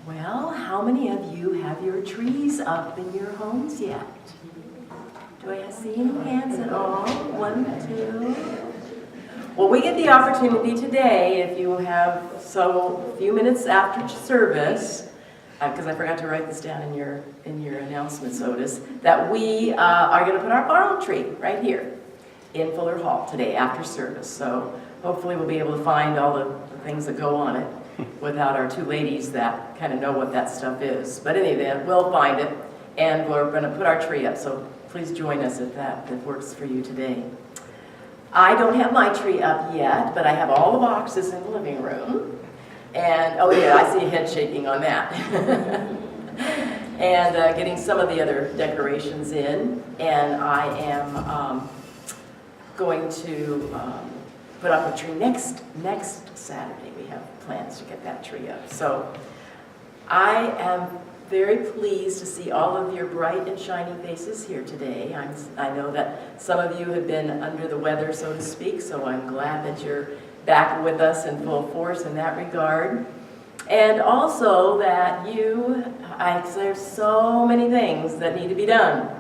Well, how many of you have your trees up in your homes yet? Do I see any hands at all? 1, 2. Well, we get the opportunity today, if you have a few minutes after service, because I forgot to write this down in your announcements notice, that we are going to put our barn tree right here in Fuller Hall today after service. So hopefully we'll be able to find all the things that go on it without our two ladies that kind of know what that stuff is. But in any event, we'll find it, and we're going to put our tree up. So please join us if that works for you today. I don't have my tree up yet, but I have all the boxes in the living room. And, oh yeah, I see a head shaking on that. And getting some of the other decorations in. And I am going to put up a tree next Saturday. We have plans to get that tree up. So I am very pleased to see all of your bright and shining faces here today. I know that some of you have been under the weather, so to speak, so I'm glad that you're back with us in full force in that regard. And also that there's so many things that need to be done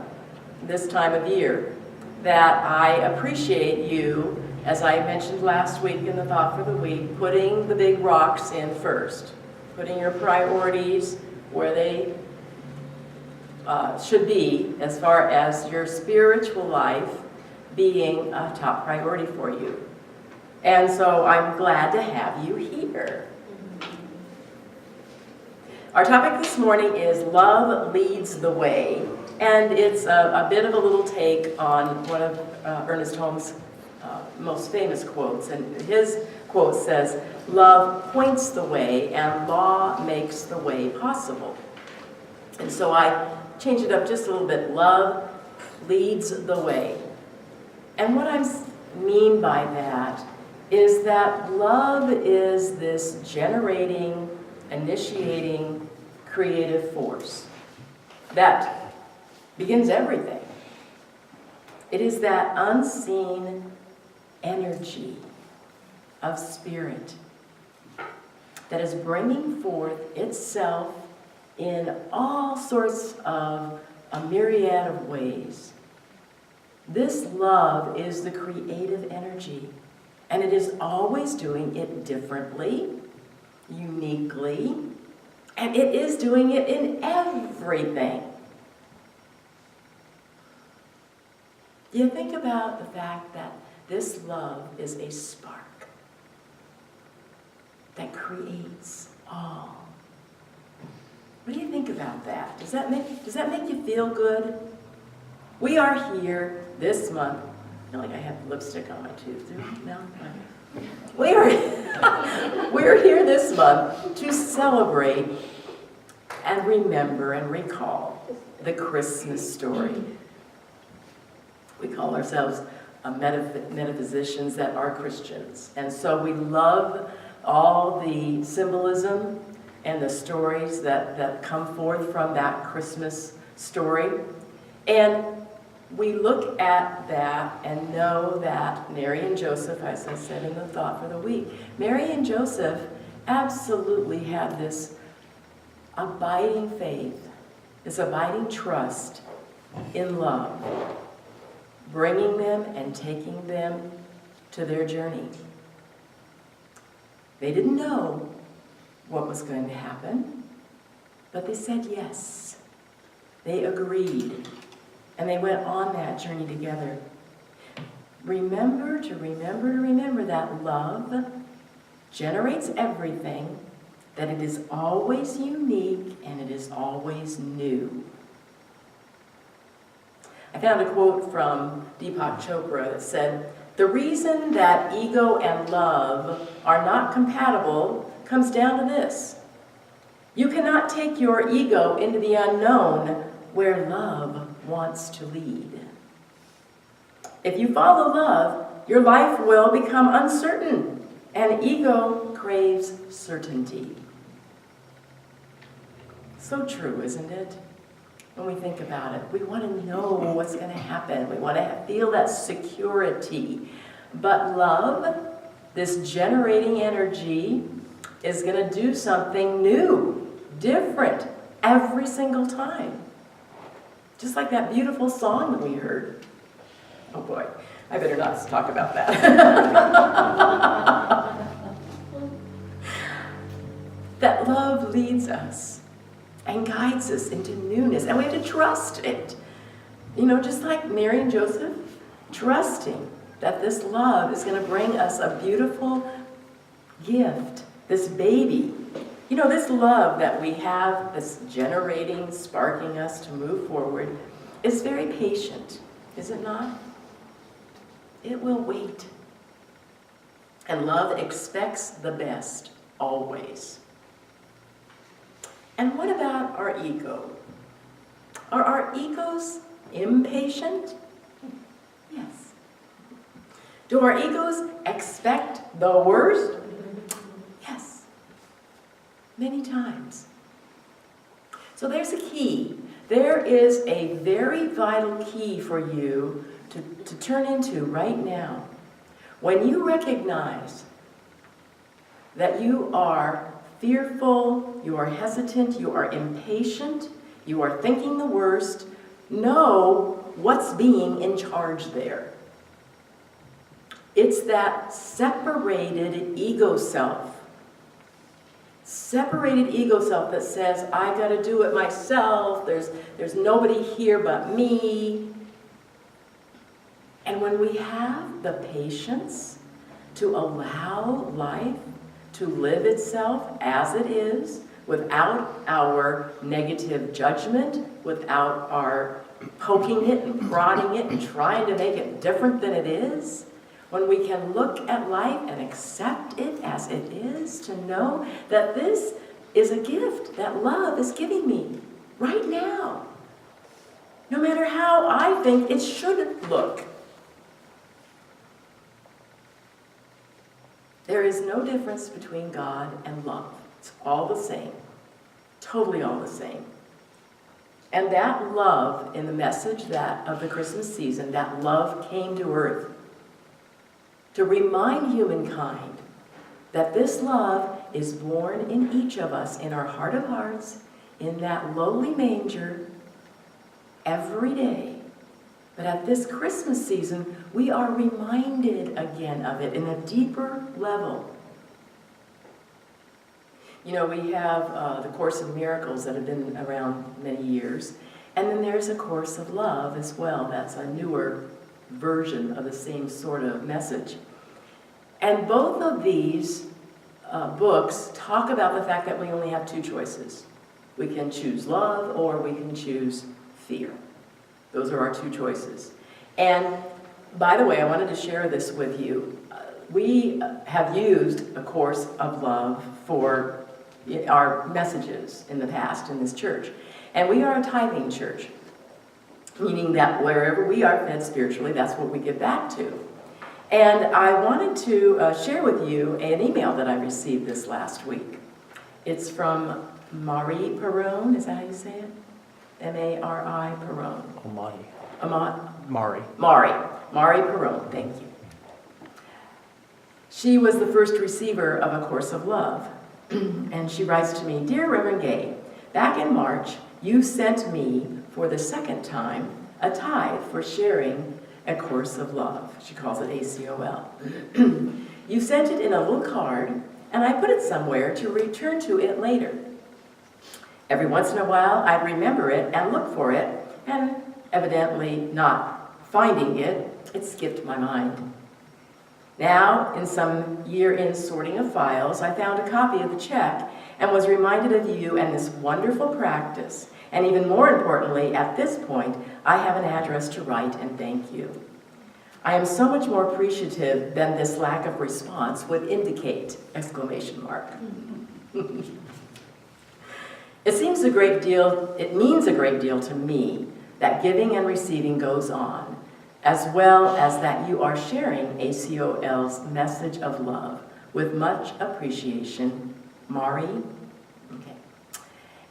this time of year that I appreciate you, as I mentioned last week in the Thought for the Week, putting the big rocks in first, putting your priorities where they should be as far as your spiritual life being a top priority for you. And so I'm glad to have you here. Our topic this morning is Love Leads the Way, and it's a bit of a little take on one of Ernest Holmes' most famous quotes, and his quote says, "Love points the way and law makes the way possible." And so I changed it up just a little bit. Love leads the way. And what I mean by that is that love is this generating, initiating, creative force that begins everything. It is that unseen energy of spirit that is bringing forth itself in all sorts of a myriad of ways. This love is the creative energy, and it is always doing it differently, uniquely, and it is doing it in everything. Do you think about the fact that this love is a spark that creates all? What do you think about that? Does that make you feel good? We are here this month. I feel like I have lipstick on my tooth. No? We're here this month to celebrate and remember and recall the Christmas story. We call ourselves metaphysicians that are Christians. And so we love all the symbolism and the stories that come forth from that Christmas story. And we look at that and know that Mary and Joseph, as I said in the Thought for the Week, Mary and Joseph absolutely had this abiding faith, this abiding trust in love, bringing them and taking them to their journey. They didn't know what was going to happen, but they said yes. They agreed, and they went on that journey together. Remember that love generates everything, that it is always unique, and it is always new. I found a quote from Deepak Chopra that said, "The reason that ego and love are not compatible comes down to this. You cannot take your ego into the unknown where love wants to lead. If you follow love, your life will become uncertain, and ego craves certainty." So true, isn't it? When we think about it, we want to know what's going to happen. We want to feel that security. But love, this generating energy, is going to do something new different every single time. Just like that beautiful song that we heard. Oh boy, I better not talk about that. That love leads us and guides us into newness, and we have to trust it. You know, just like Mary and Joseph, trusting that this love is going to bring us a beautiful gift, this baby. You know, this love that we have that's generating, sparking us to move forward is very patient, is it not? It will wait. And love expects the best, always. And what about our ego? Are our egos impatient? Yes. Do our egos expect the worst? Yes. Many times. So there's a key. There is a very vital key for you to turn into right now. When you recognize that you are fearful, you are hesitant, you are impatient, you are thinking the worst, know what's being in charge there. It's that separated ego self. Separated ego self that says, I gotta do it myself, there's nobody here but me. And when we have the patience to allow life to live itself as it is, without our negative judgment, without our poking it and prodding it and trying to make it different than it is, when we can look at life and accept it as it is, to know that this is a gift that love is giving me right now, no matter how I think it should look. There is no difference between God and love. It's all the same, totally all the same. And that love, in the message of the Christmas season, that love came to earth to remind humankind that this love is born in each of us, in our heart of hearts, in that lowly manger, every day. But at this Christmas season, we are reminded again of it in a deeper level. You know, we have the Course of Miracles that have been around many years, and then there's a Course of Love as well. That's a newer version of the same sort of message. And both of these books talk about the fact that we only have two choices. We can choose love or we can choose fear. Those are our two choices. And by the way, I wanted to share this with you. We have used a Course of Love for our messages in the past in this church. And we are a tithing church, meaning that wherever we are fed spiritually, that's what we give back to. And I wanted to share with you an email that I received this last week. It's from Marie Perron, is that how you say it? M-A-R-I Perron. Marie Perron, thank you. She was the first receiver of A Course of Love. And she writes to me, Dear Reverend Gay, back in March, you sent me for the second time a tithe for sharing A Course of Love. She calls it ACOL. You sent it in a little card, and I put it somewhere to return to it later. Every once in a while, I'd remember it and look for it, and evidently not finding it, it skipped my mind. Now, in some year-end sorting of files, I found a copy of the check and was reminded of you and this wonderful practice. And even more importantly, at this point, I have an address to write and thank you. I am so much more appreciative than this lack of response would indicate! Exclamation mark. It means a great deal to me that giving and receiving goes on, as well as that you are sharing ACOL's message of love with much appreciation, Mari. Okay.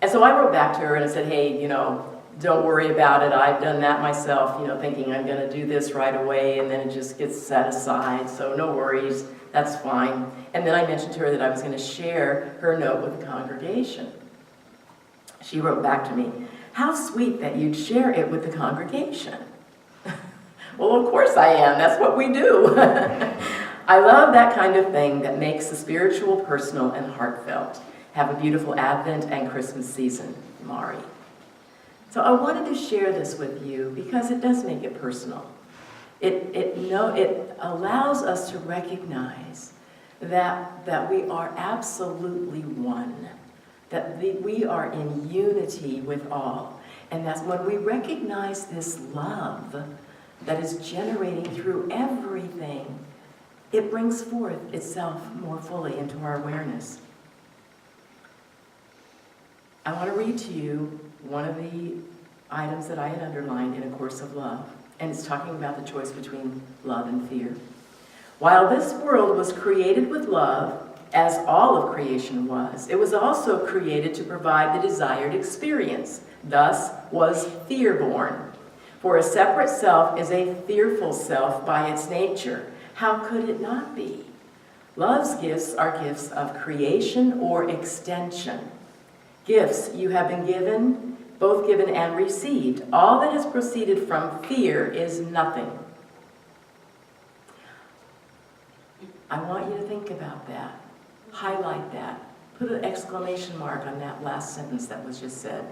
And so I wrote back to her and I said, hey, don't worry about it. I've done that myself, thinking I'm going to do this right away, and then it just gets set aside, so no worries, that's fine. And then I mentioned to her that I was going to share her note with the congregation. She wrote back to me, "How sweet that you'd share it with the congregation." Well, of course I am. That's what we do. I love that kind of thing that makes the spiritual personal and heartfelt. Have a beautiful Advent and Christmas season, Mari. So I wanted to share this with you because it does make it personal. It allows us to recognize that we are absolutely one, that we are in unity with all. And that's when we recognize this love that is generating through everything, it brings forth itself more fully into our awareness. I want to read to you one of the items that I had underlined in A Course of Love, and it's talking about the choice between love and fear. While this world was created with love, as all of creation was, it was also created to provide the desired experience. Thus was fear born. For a separate self is a fearful self by its nature. How could it not be? Love's gifts are gifts of creation or extension. Gifts you have been given, both given and received. All that has proceeded from fear is nothing. I want you to think about that. Highlight that. Put an exclamation mark on that last sentence that was just said.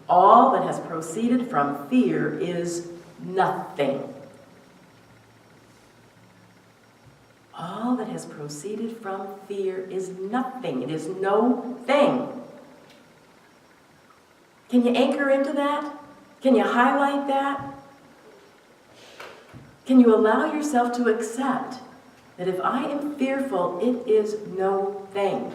All that has proceeded from fear is nothing. All that has proceeded from fear is nothing. It is no thing. Can you anchor into that? Can you highlight that? Can you allow yourself to accept that if I am fearful, it is no thing.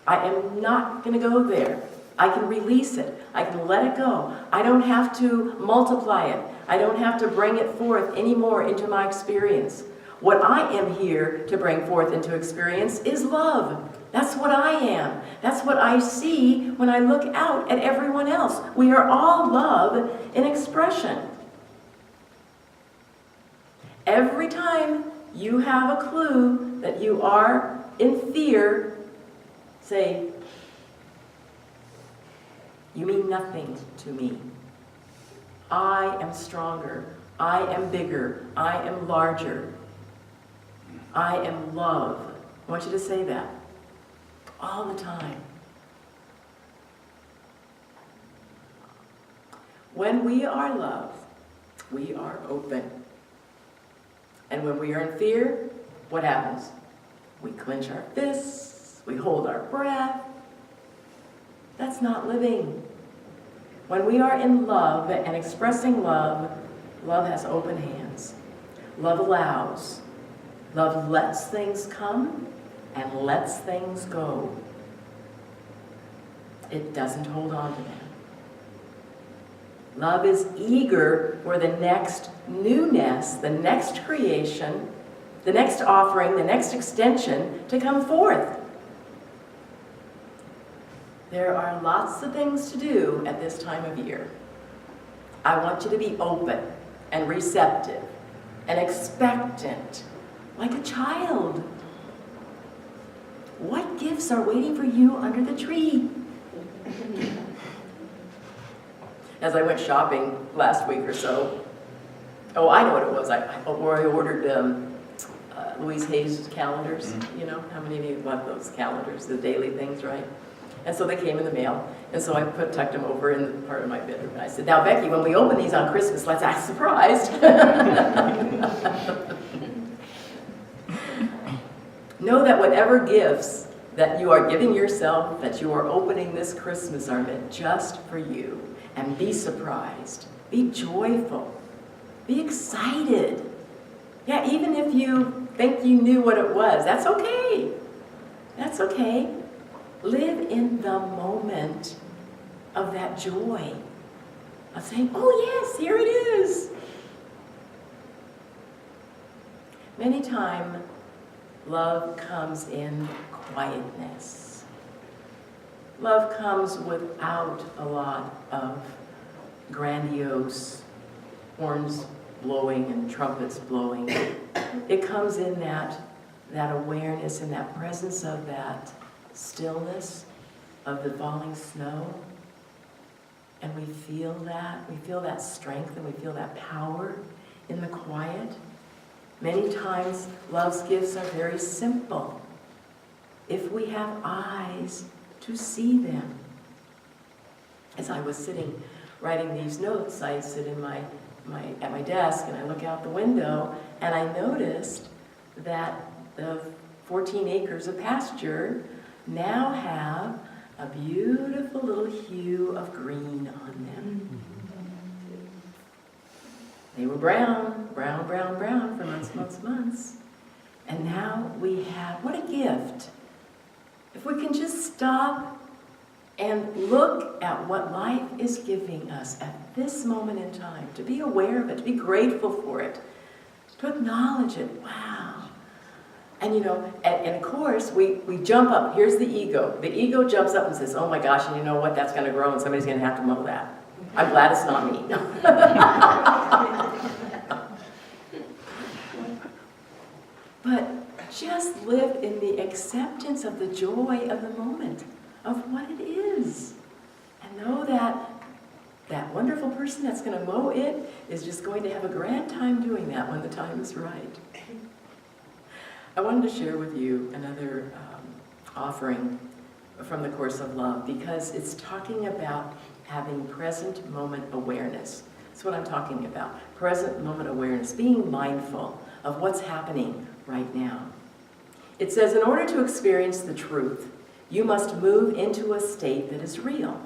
I am not going to go there. I can release it. I can let it go. I don't have to multiply it. I don't have to bring it forth anymore into my experience. What I am here to bring forth into experience is love. That's what I am. That's what I see when I look out at everyone else. We are all love in expression. Every time you have a clue that you are in fear, say, "You mean nothing to me. I am stronger. I am bigger. I am larger. I am love." I want you to say that all the time. When we are love, we are open. And when we are in fear, what happens? We clench our fists, we hold our breath. That's not living. When we are in love and expressing love, love has open hands. Love allows. Love lets things come and lets things go. It doesn't hold on to them. Love is eager for the next newness, the next creation, the next offering, the next extension to come forth. There are lots of things to do at this time of year. I want you to be open and receptive and expectant, like a child. What gifts are waiting for you under the tree? As I went shopping last week or so, I know what it was. I ordered Louise Hayes' calendars. You know, how many of you love those calendars, the daily things, right? And so they came in the mail, and so I tucked them over in the part of my bedroom. And I said, "Now, Becky, when we open these on Christmas, let's act surprised." Know that whatever gifts that you are giving yourself, that you are opening this Christmas, are meant just for you. And be surprised. Be joyful. Be excited. Yeah, even if you think you knew what it was, that's okay. That's okay. Live in the moment of that joy, of saying, "Oh yes, here it is." Many times, love comes in quietness. Love comes without a lot of grandiose horns blowing and trumpets blowing. It comes in that awareness and that presence of that stillness of the falling snow. And we feel that strength, and we feel that power in the quiet. Many times, love's gifts are very simple, if we have eyes to see them. As I was sitting, writing these notes, I sit at my desk, and I look out the window, and I noticed that the 14 acres of pasture now have a beautiful little hue of green on them. They were brown for months. And now we have, what a gift. If we can just stop and look at what life is giving us at this moment in time, to be aware of it, to be grateful for it, to acknowledge it. Wow. And and of course, we jump up. Here's the ego. The ego jumps up and says, oh my gosh, and you know what? That's going to grow and somebody's going to have to mow that. I'm glad it's not me. But just live in the acceptance of the joy of the moment, of what it is. And know that that wonderful person that's going to mow it is just going to have a grand time doing that when the time is right. I wanted to share with you another offering from the Course of Love, because it's talking about having present moment awareness. That's what I'm talking about. Present moment awareness, being mindful of what's happening right now. It says, in order to experience the truth, you must move into a state that is real.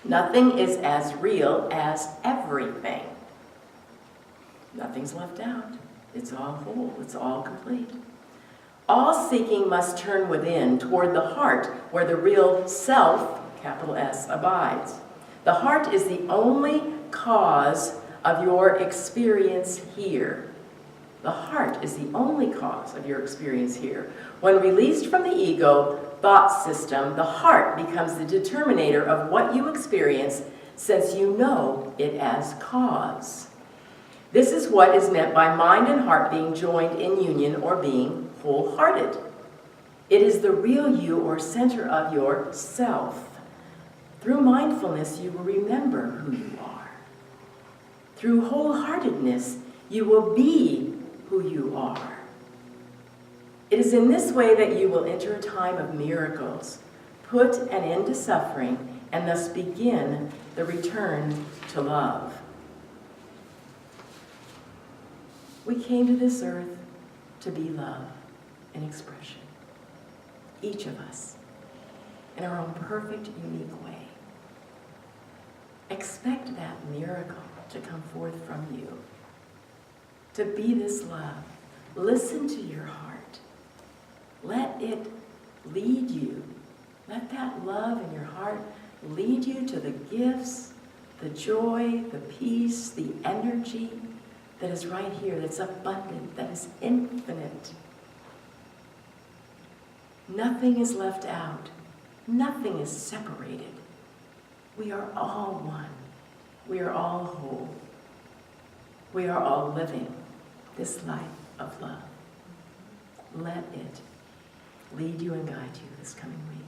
Nothing is as real as everything. Nothing's left out. It's all whole. It's all complete. All seeking must turn within toward the heart, where the real self, capital S, abides. The heart is the only cause of your experience here. The heart is the only cause of your experience here. When released from the ego thought system, the heart becomes the determinator of what you experience, since you know it as cause. This is what is meant by mind and heart being joined in union, or being wholehearted. It is the real you, or center of your self. Through mindfulness, you will remember who you are. Through wholeheartedness, you will be who you are. It is in this way that you will enter a time of miracles, put an end to suffering, and thus begin the return to love. We came to this earth to be love in expression. Each of us, in our own perfect, unique way. Expect that miracle to come forth from you. To be this love. Listen to your heart. Let it lead you. Let that love in your heart lead you to the gifts, the joy, the peace, the energy that is right here, that's abundant, that is infinite. Nothing is left out. Nothing is separated. We are all one. We are all whole. We are all living this life of love. Let it lead you and guide you this coming week.